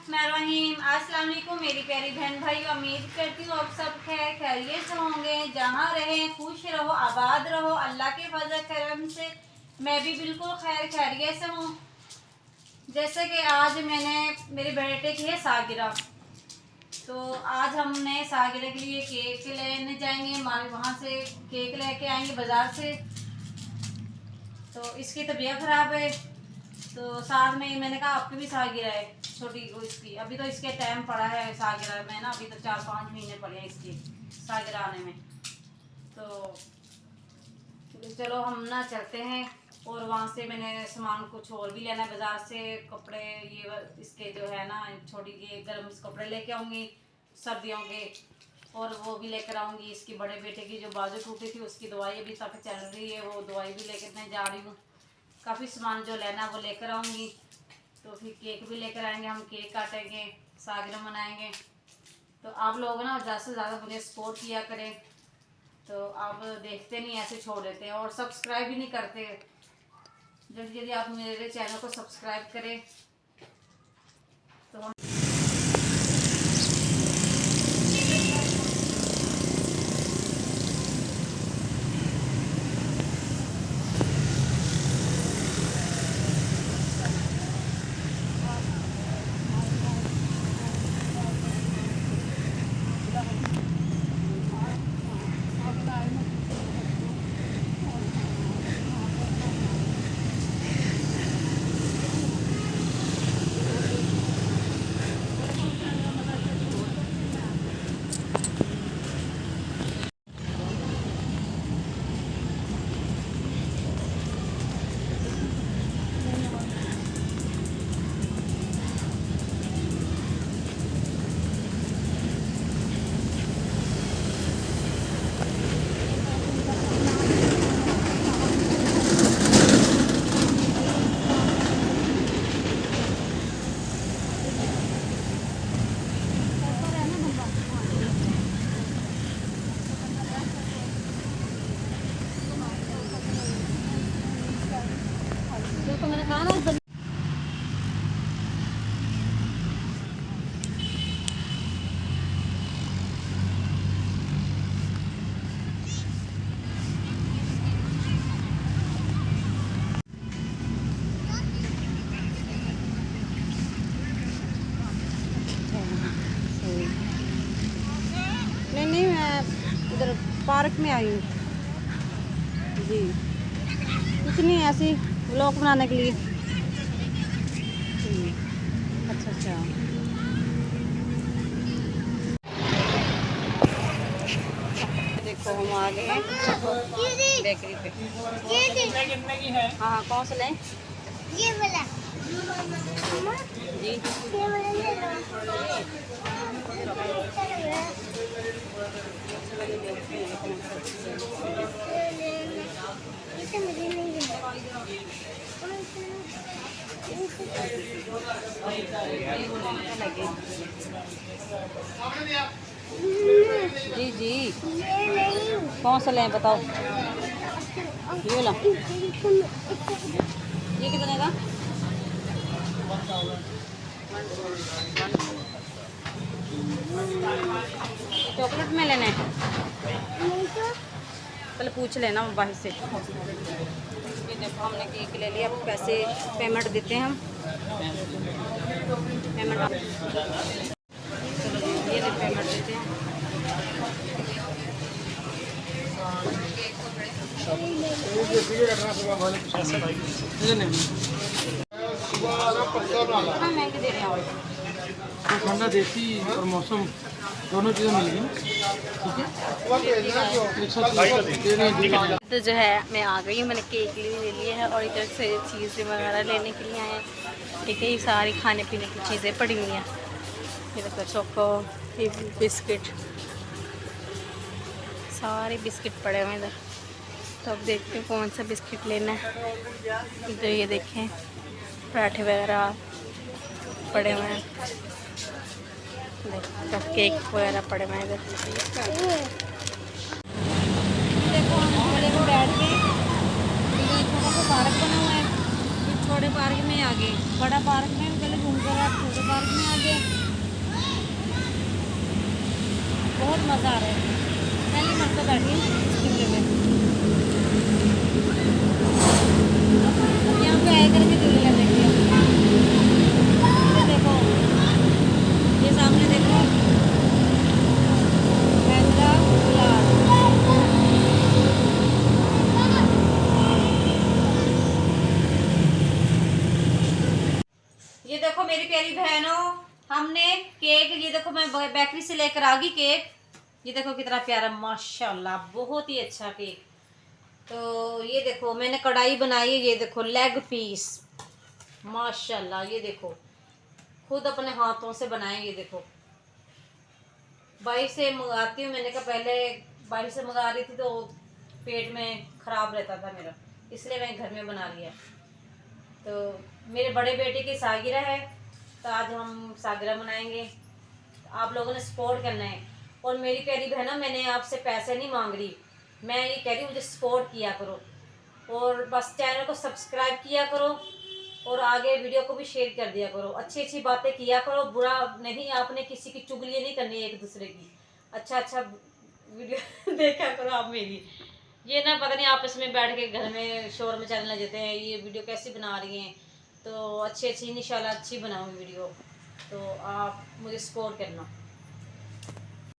बिस्मिल्लाहिर्रहमानिर्रहीम। अस्सलाम वालेकुम मेरी प्यारी बहन भाई, उम्मीद करती हूँ आप सब खैरियत से होंगे। जहाँ रहें खुश रहो, आबाद रहो। अल्लाह के फजल करम से मैं भी बिल्कुल खैरियत से हूँ। जैसे कि आज मैंने मेरे बेटे की है सालगिरह, तो आज हमने सालगिरह के लिए केक लेने जाएंगे। वहाँ से केक लेके आएंगे बाज़ार से। तो इसकी तबीयत ख़राब है, तो साथ में मैंने कहा आपकी भी सालगिरह है छोटी इसकी। अभी तो इसके टाइम पड़ा है सालगिरह में ना, अभी तो 4-5 महीने पड़े हैं इसकी सालगिरह आने में। तो चलो हम ना चलते हैं। और वहाँ से मैंने सामान कुछ और भी लेना है बाज़ार से, कपड़े ये इसके जो है ना छोटी ये गर्म कपड़े लेके आऊँगी सर्दियों के, और वो भी लेकर आऊँगी। इसकी बड़े बेटे की जो बाजू टूटी थी उसकी दवाई अभी तक चल रही है, वो दवाई भी लेकर मैं जा रही हूँ। काफ़ी सामान जो लेना है वो लेकर आऊँगी। तो फिर केक भी लेकर आएंगे, हम केक काटेंगे, सालगिरह मनाएंगे। तो आप लोग ना ज़्यादा से ज़्यादा मुझे सपोर्ट किया करें। तो आप देखते नहीं, ऐसे छोड़ देते हैं और सब्सक्राइब भी नहीं करते। जल्दी जल्दी आप मेरे चैनल को सब्सक्राइब करें। तो हम नहीं मैं इधर पार्क में आई हूँ जी, कुछ नहीं ऐसे व्लॉग बनाने के लिए। अच्छा अच्छा, देखो हम आ गए हैं बेकरी पे। हाँ हाँ, कौन सा लें? ये वाला जी ये वाला ले लो। ये तो मुझे नहीं है। जी जी, ये नहीं। कौन सा लें बताओ? ये वाला, ये कितने का? चॉकलेट में लेना है? नहीं तो पहले पूछ लेना बाहर से। ये देखो हमने केक ले लिया, अब पैसे पेमेंट देते हैं हम। पेमेंट चलो जी, ये ले पेमेंट देते हैं। कितना महंगे दे रहे हैं आप? तो ठंडा देसी और मौसम दोनों चीज़ें मिलेगी, ठीक है। तो जो है मैं आ गई हूँ, मैंने केक ले लिया है और इधर से चीज़ें वगैरह लेने के लिए आए हैं। ठीक है, ये सारी खाने पीने की चीज़ें पड़ी हुई हैं। ये देखो चोको, ये बिस्किट, सारे बिस्किट पड़े हुए हैं इधर। तो अब देखते हैं कौन सा बिस्किट लेना है। इधर ये देखें पराठे वगैरह पड़े हुए हैं, देखो केक वगैरह पड़े हुए हैं इधर। देखो हम थोड़े को बैठ के, इधर छोटा सा पार्क बना हुआ है, छोटे पार्क में आ गए, बड़ा पार्क में पहले घूम कर आप छोटे पार्क में आ गए। मज़ा आ रहा है। पहली मरतबा बैठी हूँ इस चूल्हे में। यहाँ पे आया करके चूल्हे में बैठी हूँ। ये देखो, ये सामने देखो, हैदराबाद। ये देखो मेरी प्यारी बहनों, हमने केक, ये देखो मैं बेकरी से लेकर आ गई केक। ये देखो कितना प्यारा, माशाल्लाह बहुत ही अच्छा केक। तो ये देखो मैंने कढ़ाई बनाई है, ये देखो लेग पीस, माशाल्लाह। ये देखो खुद अपने हाथों से बनाए। ये देखो बाहर से मंगाती हूँ, मैंने कहा पहले बाहर से मंगा रही थी तो पेट में ख़राब रहता था मेरा, इसलिए मैंने घर में बना लिया। तो मेरे बड़े बेटे की सालगिरह है, तो आज हम सालगिरह मनाएंगे। आप लोगों ने सपोर्ट करना है। और मेरी प्यारी बहना, मैंने आपसे पैसे नहीं मांग रही, मैं ये कह रही हूँ मुझे सपोर्ट किया करो, और बस चैनल को सब्सक्राइब किया करो, और आगे वीडियो को भी शेयर कर दिया करो। अच्छी अच्छी बातें किया करो, बुरा नहीं, आपने किसी की चुगलियाँ नहीं करनी एक दूसरे की। अच्छा अच्छा वीडियो देखा करो आप मेरी। ये ना पता नहीं आपस में बैठ के घर में शोर मचाने लग जाते हैं, ये वीडियो कैसी बना रही हैं। तो अच्छी अच्छी इंशाल्लाह अच्छी बनाऊंगी वीडियो, तो आप मुझे सपोर्ट करना।